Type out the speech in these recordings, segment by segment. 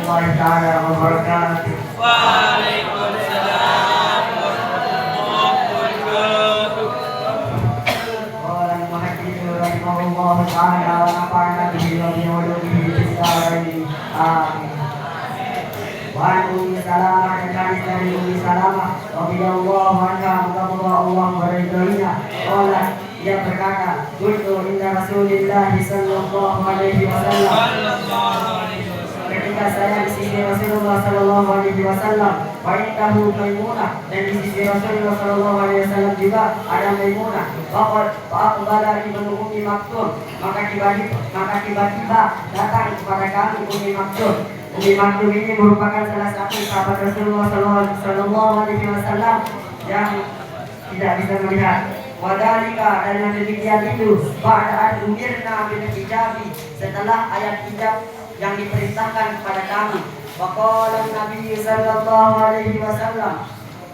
warahmatullahi taala wabarakatuh. Waalaikumsalam warahmatullahi wabarakatuh. Qala al-muhaddithu rahimahullahu taala wa nafa'ana bihi wa bi ulumihi fid dharain. Amin. Wa an Ummi Salamah dari Ummi Salamah radhiyallahu anha, muga-muga Allah meridhoinya. Qala, dia berkata, kuntu inda Rasulillah sallallahu alaihi wasallam. Ketika saya di sisi Rasulullah sallallahu alaihi wasallam, wa indahu Maimunah, dan di sisi Rasulullah sallallahu alaihi wasallam juga ada Maimunah. Faqbala ibnu Ummi Maktum, maka tiba-tiba datang kepada kami Ummi Maktum. Ummi Maktum ini merupakan salah satu sahabat Rasulullah sallallahu alaihi wasallam yang tidak bisa melihat. Wadalika, dan yang demikian itu ba'da umirna bil hijabi, setelah ayat hijab yang diperintahkan kepada kami. Waqala Nabi sallallahu alaihi wasallam,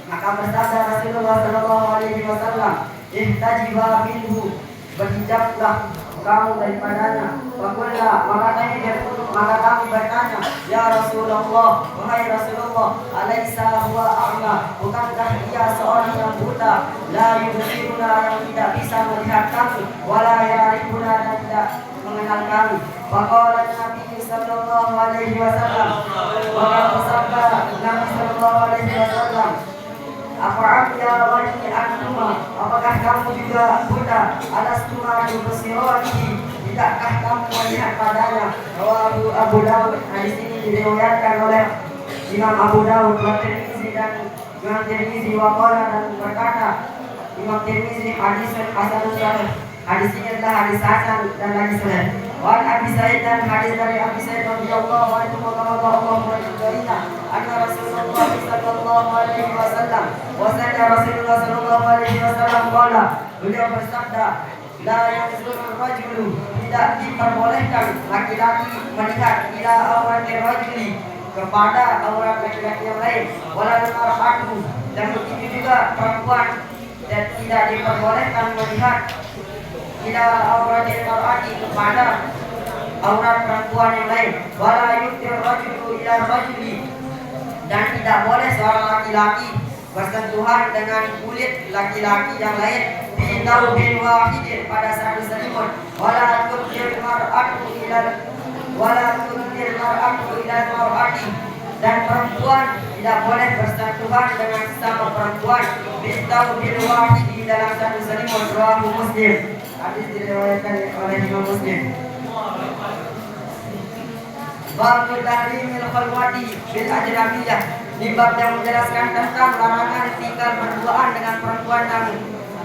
maka bersabda Rasulullah sallallahu alaihi wasallam, ihtajiba minhu, berhijablah kamu daripadanya. Waqala, maka kami bertanya, ya Rasulullah, wahai Rasulullah, alaisa huwa a'ma, bukankah dia seorang yang buta, la yubsiruna, yang tidak bisa melihat kami, wala yarifuna, dan tidak mengenal kami. Waqala Nabi sallallahu alaihi wasallam, maka bersabda Nabi sallallahu alaihi wasallam, afa'abya wani antuma, apakah kamu juga buta, alastuma yubsirani, tidakkah kamu melihat padanya? Rawahu Abu Dawud. Hadis ini diriwayatkan oleh Imam Abu Dawud, Tirmizi, dan Imam Tirmizi waqala, dan berkata Imam Tirmizi, hadisun hasanun sahih, hadis ini adalah hadis hasan dan hadis sahih. Wa Abi Sa'id, dan hadis dari Abi Sa'id radhiyallahu anhu, maka Allah meridhoinya, anna Rasulullah sallallahu alaihi wasallam, wasanya Rasulullah sallallahu alaihi wasallam qala, beliau bersabda, la yanzurul rajulu, tidak diperbolehkan laki-laki melihat ila awratir rajuli, kepada aurat laki-laki yang lain, wala mar'atu, dan begitu juga perempuan, dan tidak diperbolehkan melihat ila awratir mar'ati, kepada aurat perempuan yang lain, wala yutir rajulu ila rajuli, dan tidak boleh seorang laki-laki bersentuhan dengan kulit laki-laki yang lain, bitaubin wahidin, pada satu selimut, wala tutir mar'atu ila mar'ati, dan perempuan tidak boleh bersentuhan dengan sesama perempuan, bitaubin wahidin, dalam satu selimut. Rawahu Muslim. Hadis diriwayatkan oleh Imam Muslim. Babul tahrimil khalwati bil ajnabiyah, di bab yang menjelaskan tentang larangan tinggal berduaan dengan perempuan yang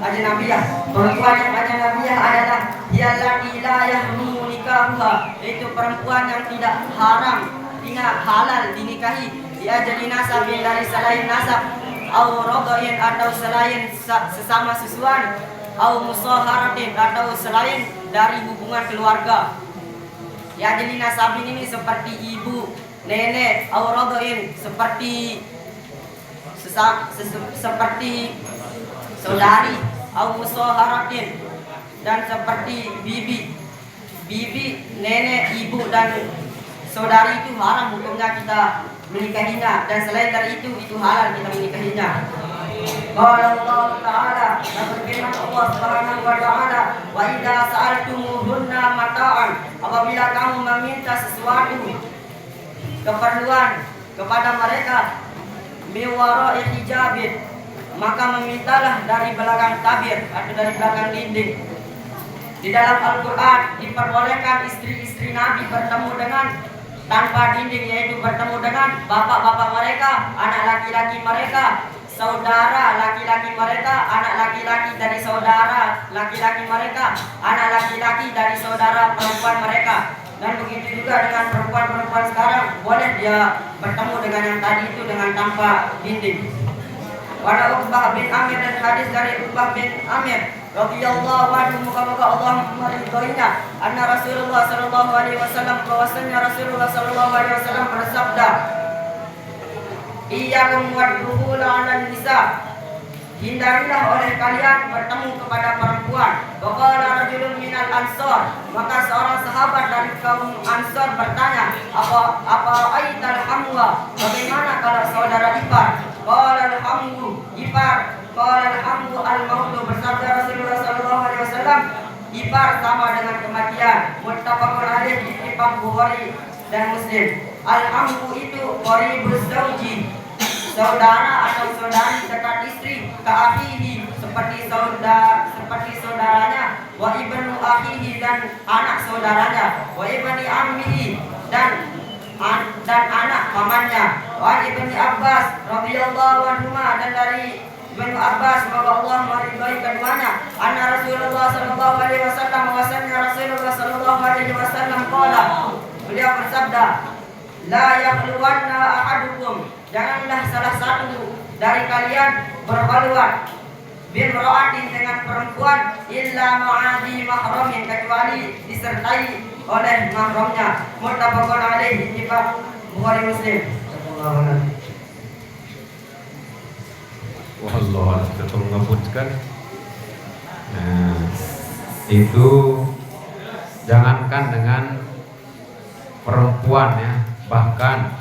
ajnabiyah. Perempuan yang ajnabiyah adalah allati la yahrumu nikahuha, yaitu perempuan yang tidak haram, tidak halal dinikahi, dia jadi nasabin, dari selain nasab, au radhain, atau selain sesama susuan, au musaharatin, atau selain dari hubungan keluarga. Ya, jadi nasabin ini seperti ibu, nenek, au radhain, seperti seperti saudari, au musaharatin, dan seperti bibi, nenek, ibu, dan saudari itu haram hukumnya kita menikahinya, dan selain dari itu halal kita menikahinya. Qala Allah Ta'ala, dan berfirman Allah Subhanahu wa Ta'ala, wa idza sa'altumuhunna mata'an, apabila kamu meminta sesuatu keperluan kepada mereka, miwara'i hijabin, maka memintalah dari belakang tabir, atau dari belakang dinding. Di dalam Al-Quran diperbolehkan istri-istri Nabi bertemu dengan tanpa dinding, yaitu bertemu dengan bapak-bapak mereka, anak laki-laki mereka, saudara laki-laki mereka, anak laki-laki dari saudara laki-laki mereka, anak laki-laki dari saudara perempuan mereka. Dan begitu juga dengan perempuan-perempuan sekarang, boleh dia bertemu dengan yang tadi itu dengan tanpa dinding. Pada Uqbah bin Amir, dan hadis dari Uqbah bin Amir radhiyallahu anhu, moga-moga Allah meridhoinya, anna Rasulullah sallallahu alaihi wasallam, bahwasanya Rasulullah sallallahu alaihi wasallam bersabda, iyyakum wadkhul 'alan nisa, hindarilah oleh kalian bertemu kepada perempuan. Waqala rajulun minal ansor, maka seorang sahabat dari kaum Ansor bertanya, apa aital hamwa, bagaimana kalau saudara ipar? Qala al-hamwu ipar, qala al-hamwu al-mautu, bersabda Rasulullah sallallahu alaihi wasallam, ipar sama dengan kematian. Muttafaqun alaih, ittifaq Bukhari dan Muslim. Al-hamwu itu qaribuz zauji, saudara atau saudari dekat istri, ka'afihi, seperti saudaranya, wa ibnu akhihi, dan anak saudaranya, wa ibni ammihi, dan anak pamannya, wa ibni Abbas radhiyallahu anhuma, dan dari Ibnu Abbas, semoga Allah meridhai keduanya, anna Rasulullah sallallahu alaihi wasallam, bahwasanya Rasulullah sallallahu alaihi wasallam qala, beliau bersabda, la yakhluwanna ahadukum, janganlah salah satu dari kalian berkhulwat bimra'atin, dengan perempuan, illa ma'adi mahramin, kecuali disertai oleh mahramnya. Muttafaqun alaihi, ittifaq Bukhari Muslim. Wallah, kita mengabutkan. Nah, itu jangankan dengan perempuan ya, bahkan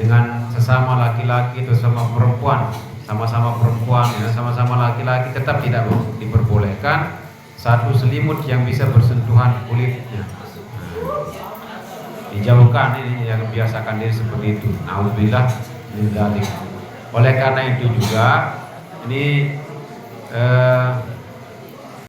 dengan sesama laki-laki atau sama perempuan, sama-sama perempuan ya, sama-sama laki-laki, tetap tidak diperbolehkan satu selimut yang bisa bersentuhan kulitnya. Dijauhkan, ini yang biasakan diri seperti itu. Nauzubillah min dzalik. Oleh karena itu juga ini